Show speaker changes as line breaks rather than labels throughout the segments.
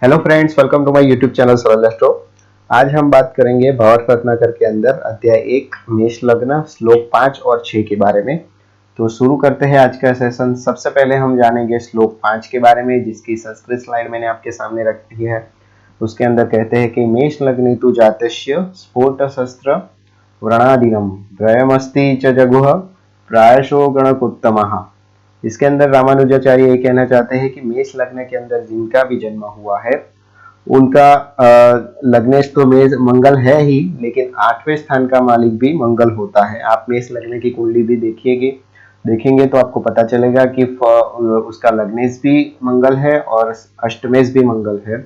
Hello friends, welcome to my YouTube channel Saral astro. आज हम बात करेंगे भावार्थ रत्नाकर के अंदर अध्याय 1 मेष लग्न श्लोक 5 और 6 के बारे में। तो शुरू करते हैं आज का सेशन। सबसे पहले हम जानेंगे श्लोक 5 के बारे में, जिसकी संस्कृत स्लाइड मैंने आपके सामने रखी है। उसके अंदर कहते हैं कि मेष लग्नेतु जातस्य स्फोट शस्त्र व्रणादिनम द्वयमस्ति च जगुः प्रायशो गणकोत्तमः। इसके अंदर रामानुजाचार्य ये कहना चाहते हैं कि मेष लग्न के अंदर जिनका भी जन्म हुआ है उनका लग्नेश तो मेष मंगल है ही, लेकिन 8वें स्थान का मालिक भी मंगल होता है। आप मेष लग्न की कुंडली भी देखेंगे तो आपको पता चलेगा कि उसका लग्नेश भी मंगल है और अष्टमेश भी मंगल है।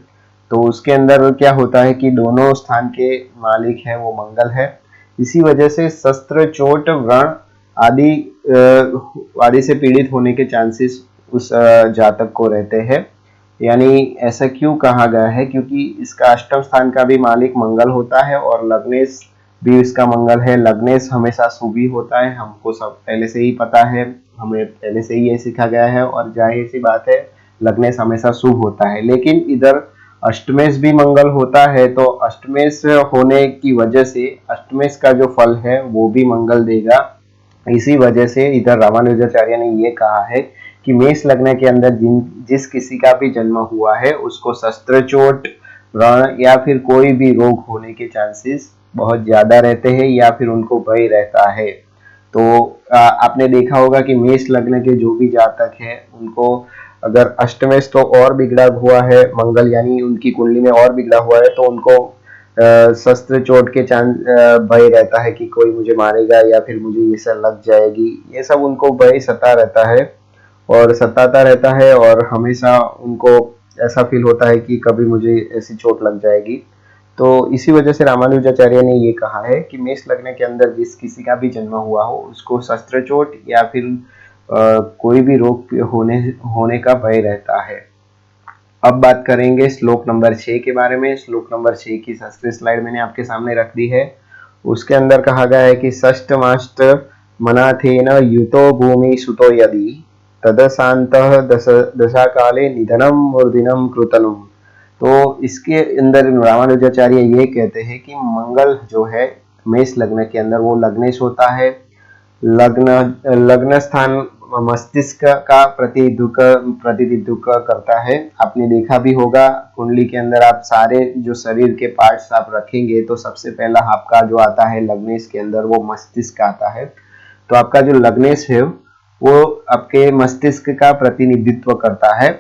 तो उसके अंदर क्या होता है कि दोनों स्थान के मालिक है वो मंगल है। इसी वजह से शस्त्र, चोट, व्रण आदि आदि से पीड़ित होने के चांसेस उस जातक को रहते हैं। यानी ऐसा क्यों कहा गया है? क्योंकि इसका अष्टम स्थान का भी मालिक मंगल होता है और लग्नेश भी इसका मंगल है। लग्नेश हमेशा शुभ ही होता है, हमको सब पहले से ही पता है, हमें पहले से ही ये सीखा गया है और जाहिर सी बात है लग्नेश हमेशा शुभ होता है। लेकिन इधर अष्टमेश भी मंगल होता है, तो अष्टमेश होने की वजह से अष्टमेश का जो फल है वो भी मंगल देगा। इसी वजह से इधर रामानुजाचार्य ने ये कहा है कि मेष लग्न के अंदर जिस किसी का भी जन्म हुआ है उसको शस्त्र, चोट, व्रण या फिर कोई भी रोग होने के चांसेस बहुत ज्यादा रहते हैं या फिर उनको भय रहता है। तो आपने देखा होगा कि मेष लग्न के जो भी जातक हैं उनको अगर अष्टमेश तो और बिगड़ा हुआ है मंगल, यानी उनकी कुंडली में और बिगड़ा हुआ है, तो उनको शस्त्र, चोट के चांस भय रहता है कि कोई मुझे मारेगा या फिर मुझे ये सब लग जाएगी। ये सब उनको भय सता रहता है और सताता रहता है और हमेशा उनको ऐसा फील होता है कि कभी मुझे ऐसी चोट लग जाएगी। तो इसी वजह से रामानुजाचार्य ने ये कहा है कि मेष लग्न के अंदर जिस किसी का भी जन्म हुआ हो उसको शस्त्र, चोट या फिर कोई भी रोग होने का भय रहता है। अब बात करेंगे श्लोक नंबर 6 के बारे में। श्लोक नंबर 6 की संस्कृत स्लाइड मैंने आपके सामने रख दी है। उसके अंदर कहा गया है कि षष्टमाष्ट मनाथेन युतो भूमि सुतो यदि तदशांतः दशा काले निधनम मूर्धनम कृतनम। तो इसके अंदर रामानुजाचार्य ये कहते हैं कि मंगल जो है मेष लग्न के अंदर वो लग्नेश होता है। लग्न स्थान मस्तिष्क का प्रतिनिधित्व करता है। आपने देखा भी होगा कुंडली के अंदर आप सारे जो शरीर के पार्ट्स आप रखेंगे तो सबसे पहला आपका जो आता है लग्नेश के अंदर वो मस्तिष्क आता है। तो आपका जो लग्नेश है वो आपके मस्तिष्क का प्रतिनिधित्व करता है।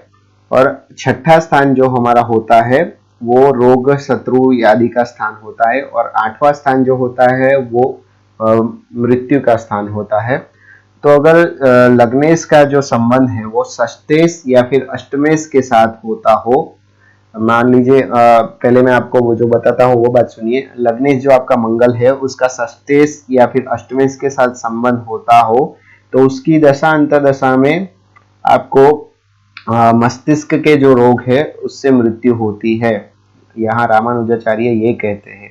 और छठा स्थान जो हमारा होता है वो रोग, शत्रु आदि का स्थान होता है और 8वां स्थान जो होता है वो मृत्यु का स्थान होता है। तो अगर लग्नेश का जो संबंध है वो षष्टेश या फिर अष्टमेश के साथ होता हो, मान लीजिए पहले मैं आपको वो जो बताता हूँ वो बात सुनिए। लग्नेश जो आपका मंगल है उसका षष्टेश या फिर अष्टमेश के साथ संबंध होता हो तो उसकी दशा अंतर्दशा में आपको मस्तिष्क के जो रोग है उससे मृत्यु होती है। यहाँ रामानुजाचार्य ये कहते हैं।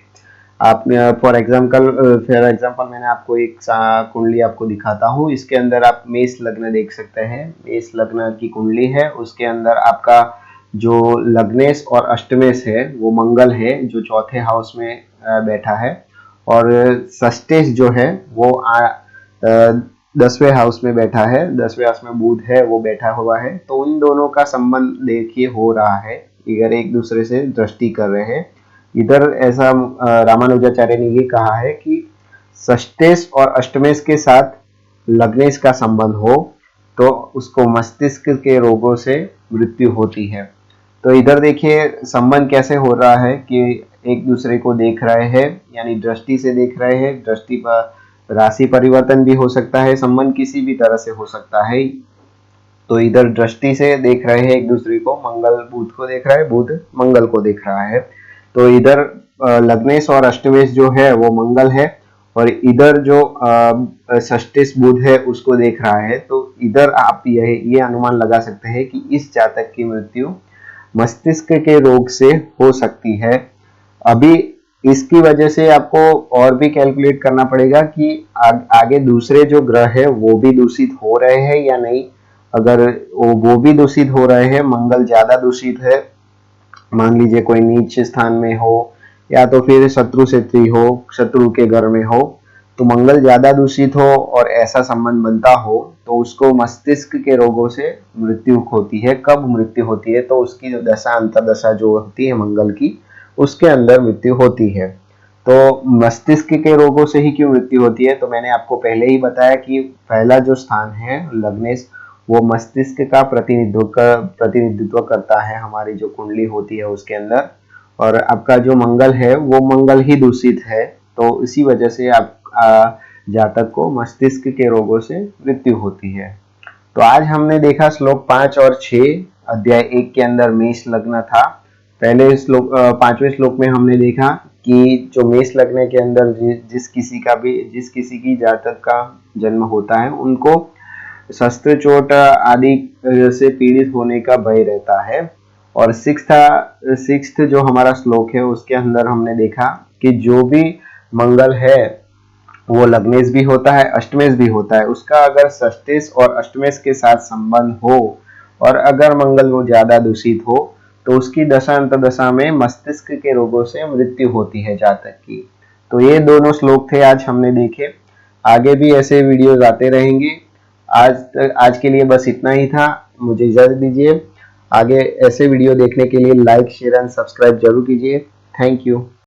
आपने फॉर एग्जाम्पल मैंने आपको एक कुंडली आपको दिखाता हूँ। इसके अंदर आप मेष लग्न देख सकते हैं। मेष लग्न की कुंडली है, उसके अंदर आपका जो लग्नेश और अष्टमेश है वो मंगल है जो चौथे हाउस में बैठा है और षष्टेश जो है वो 10वें हाउस में बैठा है। 10वें हाउस में बुध है वो बैठा हुआ है। तो उन दोनों का संबंध देखिए हो रहा है, इधर एक दूसरे से दृष्टि कर रहे हैं। इधर ऐसा रामानुजाचार्य ने ये कहा है कि षष्टेश और अष्टमेश के साथ लग्नेश का संबंध हो तो उसको मस्तिष्क के रोगों से मृत्यु होती है। तो इधर देखिए संबंध कैसे हो रहा है कि एक दूसरे को देख रहे हैं, यानी दृष्टि से देख रहे हैं। दृष्टि पर राशि परिवर्तन भी हो सकता है, संबंध किसी भी तरह से हो सकता है। तो इधर दृष्टि से देख रहे हैं एक दूसरे को, मंगल बुध को देख रहा है, बुध मंगल को देख रहा है। तो इधर लग्नेश और अष्टमेश जो है वो मंगल है और इधर जो षष्टेश बुध है उसको देख रहा है। तो इधर आप ये अनुमान लगा सकते हैं कि इस जातक की मृत्यु मस्तिष्क के रोग से हो सकती है। अभी इसकी वजह से आपको और भी कैलकुलेट करना पड़ेगा कि आगे दूसरे जो ग्रह है वो भी दूषित हो रहे हैं या नहीं। अगर वो भी दूषित हो रहे हैं, मंगल ज्यादा दूषित है मान लीजिए कोई नीच स्थान में हो या तो फिर शत्रु से हो, शत्रु के घर में हो, तो मंगल ज्यादा दूषित हो और ऐसा संबंध बनता हो तो उसको मस्तिष्क के रोगों से मृत्यु होती है। कब मृत्यु होती है? तो उसकी जो दशा अंतर्दशा जो होती है मंगल की, उसके अंदर मृत्यु होती है। तो मस्तिष्क के रोगों से ही क्यों मृत्यु होती है? तो मैंने आपको पहले ही बताया कि पहला जो स्थान है लग्नेश, वो मस्तिष्क का प्रतिनिधित्व करता है हमारी जो कुंडली होती है उसके अंदर। और आपका जो मंगल है वो मंगल ही दूषित है, तो इसी वजह से आप जातक को मस्तिष्क के रोगों से मृत्यु होती है। तो आज हमने देखा श्लोक 5 और 6 अध्याय 1 के अंदर मेष लग्न था। पहले श्लोक 5वें श्लोक में हमने देखा कि जो मेष लग्न के अंदर जिस किसी की जातक का जन्म होता है उनको शस्त्र चोट आदि से पीड़ित होने का भय रहता है। और सिक्स्थ जो हमारा श्लोक है उसके अंदर हमने देखा कि जो भी मंगल है वो लग्नेश भी होता है, अष्टमेश भी होता है, उसका अगर षष्टेश और अष्टमेश के साथ संबंध हो और अगर मंगल वो ज्यादा दूषित हो तो उसकी दशा अंतर्दशा में मस्तिष्क के रोगों से मृत्यु होती है जातक की। तो ये दोनों श्लोक थे आज हमने देखे। आगे भी ऐसे वीडियोज आते रहेंगे। आज के लिए बस इतना ही था। मुझे इजाजत दीजिए। आगे ऐसे वीडियो देखने के लिए लाइक शेयर एंड सब्सक्राइब जरूर कीजिए। Thank you.